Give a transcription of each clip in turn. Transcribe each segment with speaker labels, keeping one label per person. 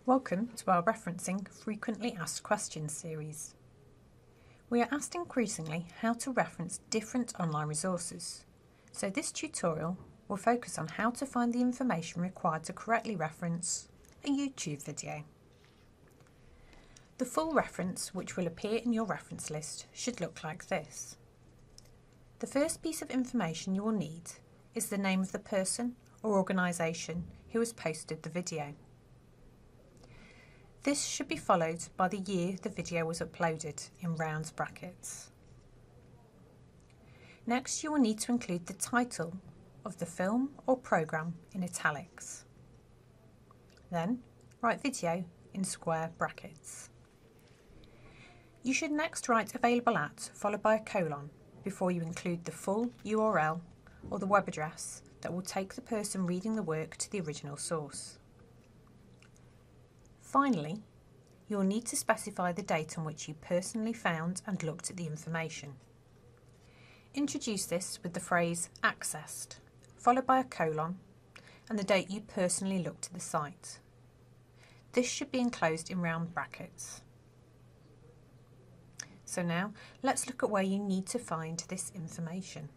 Speaker 1: Welcome to our Referencing Frequently Asked Questions series. We are asked increasingly how to reference different online resources, so this tutorial will focus on how to find the information required to correctly reference a YouTube video. The full reference, which will appear in your reference list, should look like this. The first piece of information you will need is the name of the person or organisation who has posted the video. This should be followed by the year the video was uploaded in round brackets. Next, you will need to include the title of the film or programme in italics. Then, write video in square brackets. You should next write available at followed by a colon before you include the full URL or the web address that will take the person reading the work to the original source. Finally, you will need to specify the date on which you personally found and looked at the information. Introduce this with the phrase accessed, followed by a colon, and the date you personally looked at the site. This should be enclosed in round brackets. So now, let's look at where you need to find this information.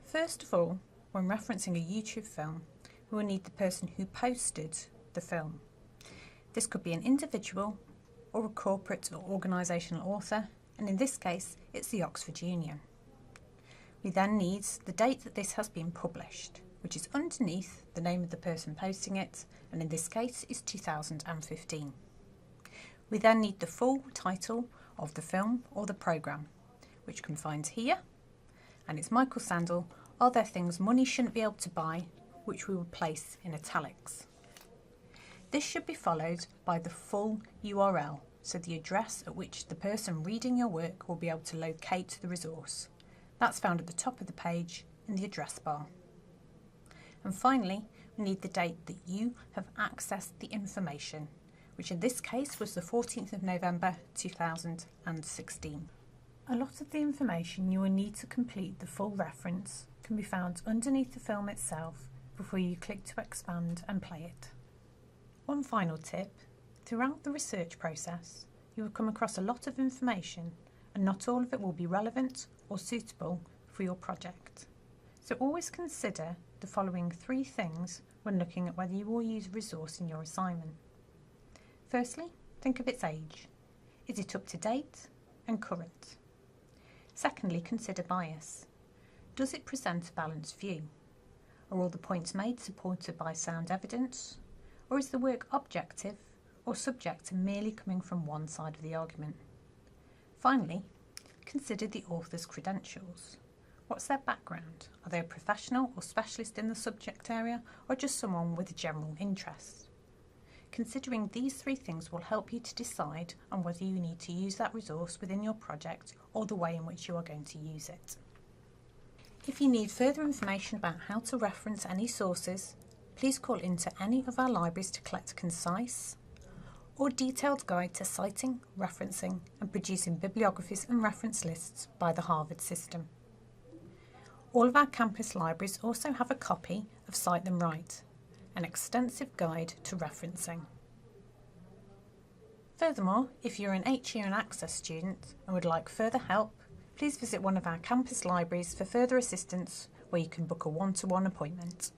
Speaker 1: First of all, when referencing a YouTube film, we will need the person who posted the film. This could be an individual or a corporate or organisational author, and in this case it's the Oxford Union. We then need the date that this has been published, which is underneath the name of the person posting it, and in this case is 2015. We then need the full title of the film or the programme, which you can find here, and it's Michael Sandel, Are There Things Money Shouldn't Be Able to Buy?, which we will place in italics. This should be followed by the full URL, so the address at which the person reading your work will be able to locate the resource. That's found at the top of the page in the address bar. And finally, we need the date that you have accessed the information, which in this case was the 14th of November 2016. A lot of the information you will need to complete the full reference can be found underneath the film itself before you click to expand and play it. One final tip: throughout the research process you will come across a lot of information and not all of it will be relevant or suitable for your project. So always consider the following 3 things when looking at whether you will use a resource in your assignment. Firstly, think of its age. Is it up to date and current? Secondly, consider bias. Does it present a balanced view? Are all the points made supported by sound evidence? Or is the work objective or subject to merely coming from one side of the argument? Finally, consider the author's credentials. What's their background? Are they a professional or specialist in the subject area, or just someone with a general interest? Considering these 3 things will help you to decide on whether you need to use that resource within your project or the way in which you are going to use it. If you need further information about how to reference any sources, please call into any of our libraries to collect a concise or detailed guide to citing, referencing and producing bibliographies and reference lists by the Harvard system. All of our campus libraries also have a copy of Cite Them Right, an extensive guide to referencing. Furthermore, if you're an HE and Access student and would like further help, please visit one of our campus libraries for further assistance, where you can book a one-to-one appointment.